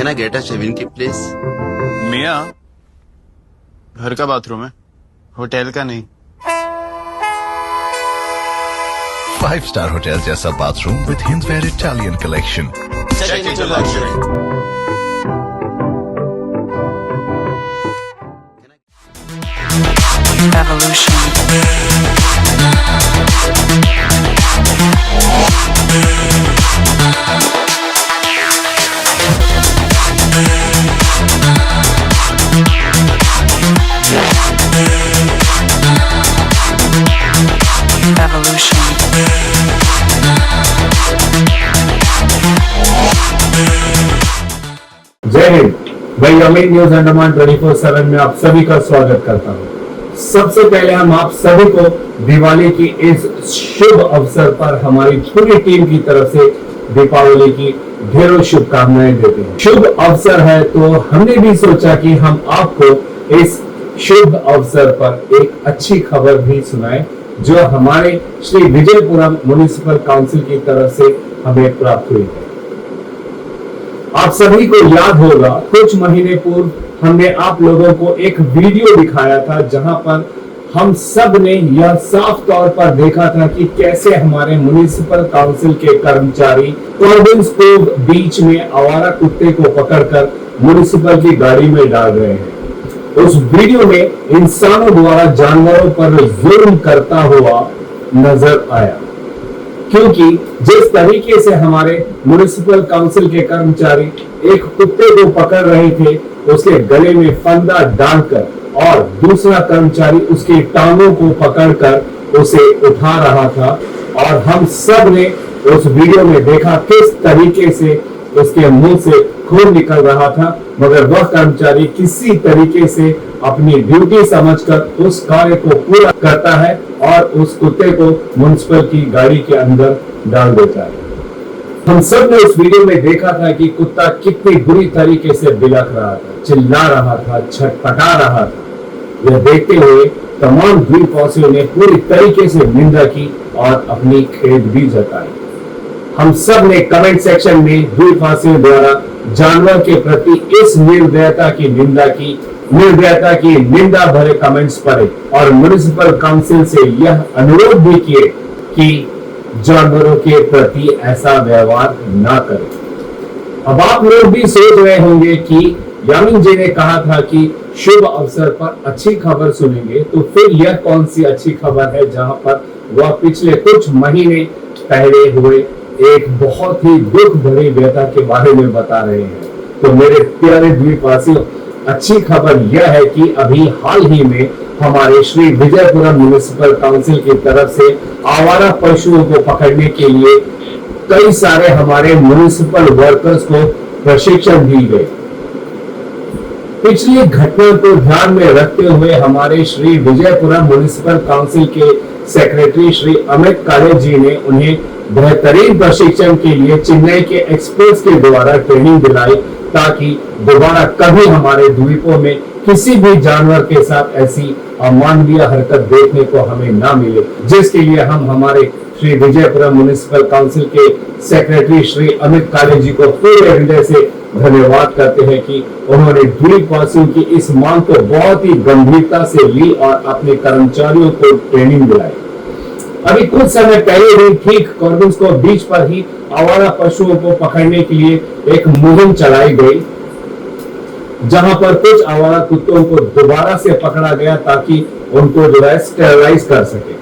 Can I get a shaving kit, please? मियाँ, घर का बाथरूम है, होटल का नहीं। 5-star hotel जैसा bathroom with Hindware Italian collection. Check into luxury. जय हिंद। भाई अमीन न्यूज अंडमान 24/7 में आप सभी का स्वागत करता हूं। सबसे पहले हम आप सभी को दिवाली की इस शुभ अवसर पर हमारी पूरी टीम की तरफ से दीपावली की ढेरों शुभकामनाएं देते हैं। शुभ अवसर है तो हमने भी सोचा कि हम आपको इस शुभ अवसर पर एक अच्छी खबर भी सुनाएं जो हमारे श्री विजयपुरम म्युनिसिपल काउंसिल की तरफ से हमें प्राप्त हुई है। आप सभी को याद होगा कुछ महीने पूर्व हमने आप लोगों को एक वीडियो दिखाया था जहां पर हम सब ने यह साफ तौर पर देखा था कि कैसे हमारे म्युनिसिपल काउंसिल के कर्मचारी कॉर्बन्स को बीच में आवारा कुत्ते को पकड़कर म्युनिसिपल की गाड़ी में डाल रहे हैं। उस वीडियो में इंसानों द्वारा जानवरों पर जुल्म करता हुआ नजर आया, क्योंकि जिस तरीके से हमारे म्युनिसिपल काउंसिल के कर्मचारी एक कुत्ते को पकड़ रहे थे, उसके गले में फंदा डालकर और दूसरा कर्मचारी उसकी टांगों को पकड़कर उसे उठा रहा था, और हम सब ने उस वीडियो में देखा किस तरीके से उसके मुंह से खून निकल रहा था, मगर वह कर्मचारी किसी तरीके से अपनी ड्यूटी समझकर उस कार्य को पूरा करता है और उस कुत्ते को म्युनिसिपल की गाड़ी के अंदर डाल देता है। हम सब ने उस वीडियो में देखा था कि कुत्ता कितनी बुरी तरीके से बिलख रहा था, चिल्ला रहा था, छटपटा रहा था। यह देखते हुए तमाम द्वीपवासियों ने पूरी तरीके से निंदा की और अपनी खेद भी जताई। हम सब ने कमेंट सेक्शन में द्वीपवासियों द्वारा जानवर के प्रति इस निर्दयता की निंदा भरे कमेंट्स पढ़े और म्युनिसिपल काउंसिल से यह अनुरोध भी किए कि जानवरों के प्रति ऐसा व्यवहार ना करें। अब आप लोग भी सोच रहे होंगे कि यामिन जी ने कहा था कि शुभ अवसर पर अच्छी खबर सुनेंगे, तो फिर यह कौन सी अच्छी खबर है जहां पर वह पिछले कुछ महीने पहले हुए एक बहुत ही दुख भरी व्यथा के बारे में बता रहे हैं। तो मेरे प्यारे द्वीपवासियों, अच्छी खबर यह है कि अभी हाल ही में हमारे श्री विजयपुरम म्युनिसिपल काउंसिल की तरफ से आवारा पशुओं को पकड़ने के लिए कई सारे हमारे म्युनिसिपल वर्कर्स को प्रशिक्षण दी गई। पिछली घटना को ध्यान में रखते हुए हमारे श्री विजयपुरम म्युनिसिपल काउंसिल के सेक्रेटरी श्री अमित काले जी ने उन्हें बेहतरीन प्रशिक्षण के लिए चेन्नई के एक्सप्रेस के द्वारा ट्रेनिंग दिलाई, ताकि दोबारा कभी हमारे द्वीपों में किसी भी जानवर के साथ ऐसी अमानवीय हरकत देखने को हमें ना मिले, जिसके लिए हम हमारे श्री विजयपुरम म्युनिसिपल काउंसिल के सेक्रेटरी श्री अमित काले जी को पूरे हृदय से धन्यवाद करते हैं कि उन्होंने द्वीपवासियों की इस मांग को बहुत ही गंभीरता से ली और अपने कर्मचारियों को ट्रेनिंग दिलाई। अभी कुछ समय पहले ही ठीक कॉर्बन्स को बीच पर ही आवारा पशुओं को पकड़ने के लिए एक मुहिम चलाई गई, जहां पर कुछ आवारा कुत्तों को दोबारा से पकड़ा गया ताकि उनको जो है स्टेरलाइज कर सके।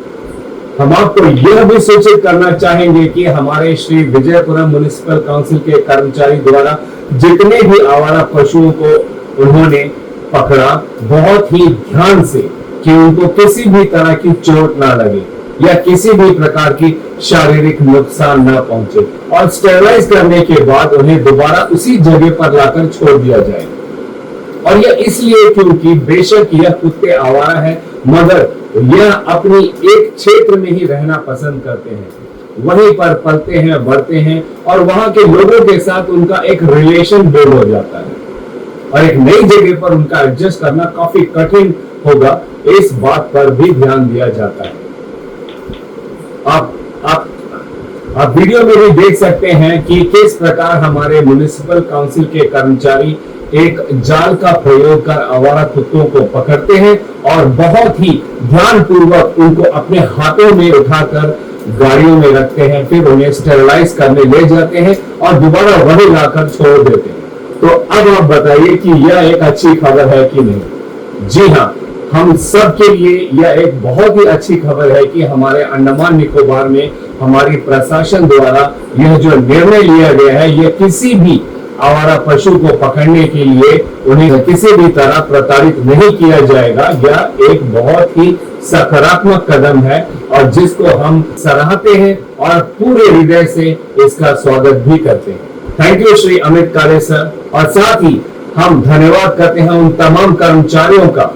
हम आपको यह भी सूचित करना चाहेंगे कि हमारे श्री विजयपुरम म्युनिसिपल काउंसिल के कर्मचारी द्वारा जितने भी आवारा पशुओं को उन्होंने पकड़ा, बहुत ही ध्यान से कि उनको किसी भी तरह की चोट ना लगे या किसी भी प्रकार की शारीरिक नुकसान न पहुंचे, और स्टेरलाइज करने के बाद उन्हें दोबारा उसी जगह पर लाकर छोड़ दिया जाए। और यह इसलिए क्योंकि बेशक यह कुत्ते आवारा है, मगर यह अपनी एक क्षेत्र में ही रहना पसंद करते हैं, वहीं पर पलते हैं, बढ़ते हैं और वहां के लोगों के साथ उनका एक रिलेशन बिल्ड हो जाता है, और एक नई जगह पर उनका एडजस्ट करना काफी कठिन होगा, इस बात पर भी ध्यान दिया जाता है। आप आप वीडियो में भी देख सकते हैं कि किस प्रकार हमारे म्युनिसिपल काउंसिल के कर्मचारी एक जाल का प्रयोग कर आवारा कुत्तों को पकड़ते हैं और बहुत ही ध्यानपूर्वक उनको अपने हाथों में उठाकर गाड़ियों में रखते हैं, फिर उन्हें स्टेरिलाइज करने ले जाते हैं और दोबारा वही लाकर छोड़ देते हैं। तो अब आप बताइए कि यह एक अच्छी खबर है कि नहीं? जी हाँ, हम सब के लिए यह एक बहुत ही अच्छी खबर है कि हमारे अंडमान निकोबार में हमारी प्रशासन द्वारा यह जो निर्णय लिया गया है, यह किसी भी आवारा पशु को पकड़ने के लिए उन्हें किसी भी तरह प्रताड़ित नहीं किया जाएगा। यह एक बहुत ही सकारात्मक कदम है और जिसको हम सराहते हैं और पूरे हृदय से इसका स्वागत भी करते हैं। थैंक यू श्री अमित काले सर। और साथ ही हम धन्यवाद करते हैं उन तमाम कर्मचारियों का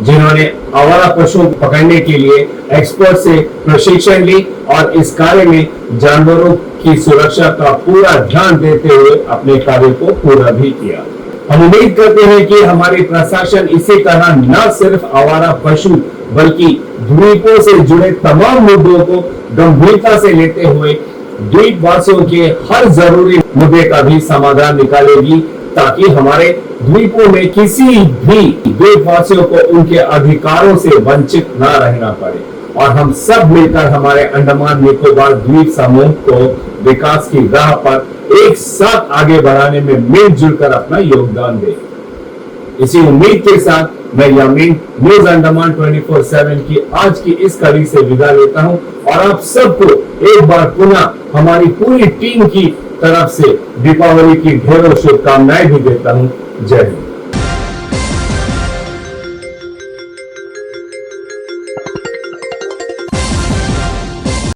जिन्होंने आवारा पशुओं को पकड़ने के लिए एक्सपर्ट से प्रशिक्षण ली और इस कार्य में जानवरों की सुरक्षा का पूरा ध्यान देते हुए अपने कार्य को पूरा भी किया। हम उम्मीद करते हैं कि हमारी प्रशासन इसी तरह न सिर्फ आवारा पशु बल्कि द्वीपों से जुड़े तमाम मुद्दों को गंभीरता से लेते हुए द्वीपवासियों के हर जरूरी मुद्दे का भी समाधान निकालेगी, ताकि हमारे द्वीपों में किसी भी द्वीपवासियों को उनके अधिकारों से वंचित न रहना पड़े और हम सब मिलकर हमारे अंडमान निकोबार द्वीप समूह को विकास की राह पर एक साथ आगे बढ़ाने में मिलजुल कर अपना योगदान दें। इसी उम्मीद के साथ मैं यामीन न्यूज अंडमान 24/7 की आज की इस कड़ी से विदा लेता हूं और आप सबको एक बार पुनः हमारी पूरी टीम की तरफ से दीपावली की ढेरों शुभकामनाएं भी देता हूं। जय हिंद।